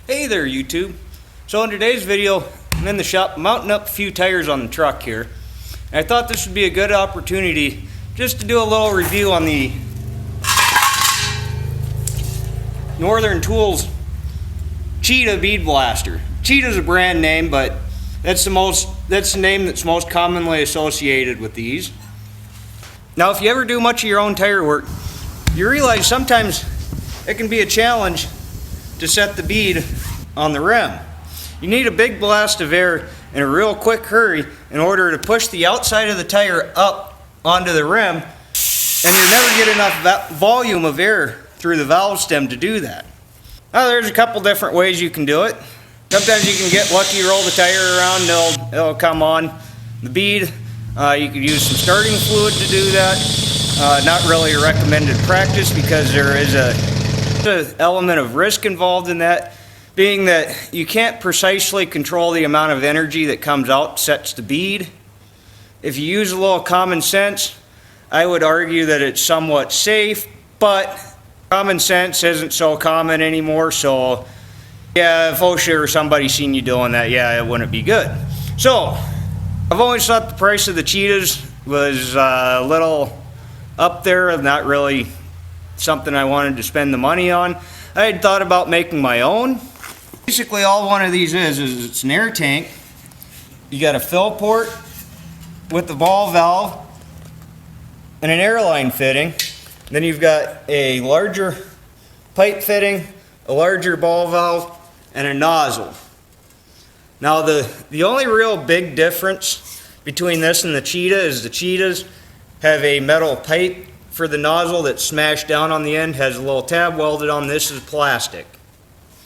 Hey there YouTube. So in today's video, I'm in the shop mounting up a few tires on the truck here. And I thought this would be a good opportunity just to do a little review on the Northern Tools Cheetah Bead Blaster. Cheetah's a brand name, but that's the name that's most commonly associated with these. Now if you ever do much of your own tire work, you realize sometimes it can be a challenge to set the bead on the rim. You need a big blast of air in a real quick hurry in order to push the outside of the tire up onto the rim, and you never get enough volume of air through the valve stem to do that. Now there's a couple different ways you can do it. Sometimes you can get lucky, roll the tire around, it'll come on. The bead, you could use some starting fluid to do that. Not really a recommended practice because there is an element of risk involved in that, being that you can't precisely control the amount of energy that comes out, sets the bead. If you use a little common sense, I would argue that it's somewhat safe, but common sense isn't so common anymore, so yeah, if OSHA or somebody seen you doing that, yeah, it wouldn't be good. So, I've always thought the price of the Cheetahs was a little up there, not really something I wanted to spend the money on. I had thought about making my own. Basically all one of these is it's an air tank. You got a fill port with the ball valve and an airline fitting. Then you've got a larger pipe fitting, a larger ball valve, and a nozzle. Now the only real big difference between this and the Cheetah is the Cheetahs have a metal pipe for the nozzle that's smashed down on the end, has a little tab welded on. This is plastic.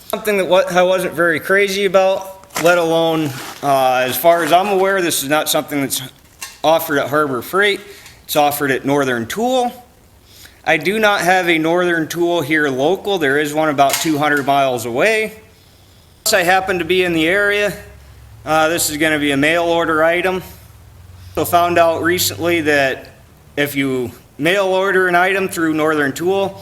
Something that I wasn't very crazy about, let alone, as far as I'm aware, this is not something that's offered at Harbor Freight. It's offered at Northern Tool. I do not have a Northern Tool here local. There is one about 200 miles away. Unless I happen to be in the area, this is going to be a mail order item. So found out recently that if you mail order an item through Northern Tool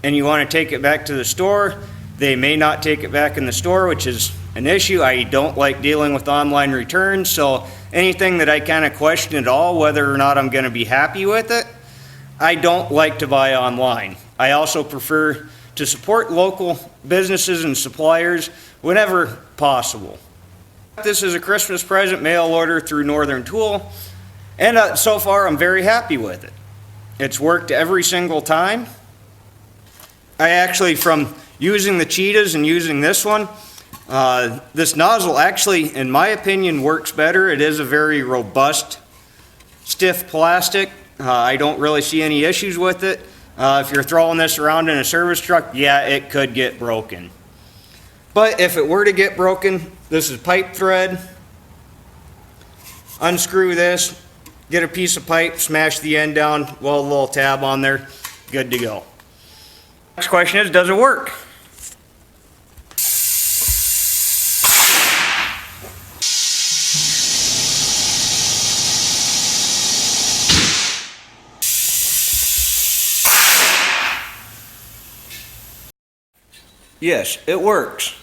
and you want to take it back to the store, they may not take it back in the store, which is an issue. I don't like dealing with online returns, so anything that I kind of question at all, whether or not I'm going to be happy with it, I don't like to buy online. I also prefer to support local businesses and suppliers whenever possible. This is a Christmas present mail order through Northern Tool, and so far I'm very happy with it. It's worked every single time. I actually, from using the Cheetahs and using this one, this nozzle actually, in my opinion, works better. It is a very robust, stiff plastic. I don't really see any issues with it. If you're throwing this around in a service truck, yeah, it could get broken. But if it were to get broken, this is pipe thread. Unscrew this, get a piece of pipe, smash the end down, weld a little tab on there, good to go. Next question is, does it work? Yes, it works.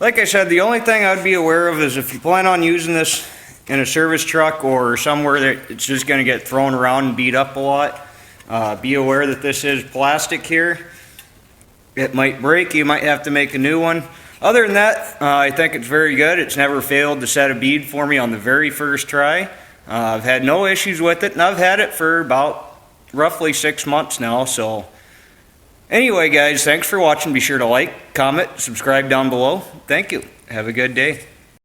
Like I said, the only thing I'd be aware of is if you plan on using this in a service truck or somewhere that it's just going to get thrown around and beat up a lot, be aware that this is plastic here. It might break, you might have to make a new one. Other than that, I think it's very good. It's never failed to set a bead for me on the very first try. I've had no issues with it, and I've had it for about roughly 6 months now. So anyway guys, thanks for watching. Be sure to like, comment, subscribe down below. Thank you. Have a good day.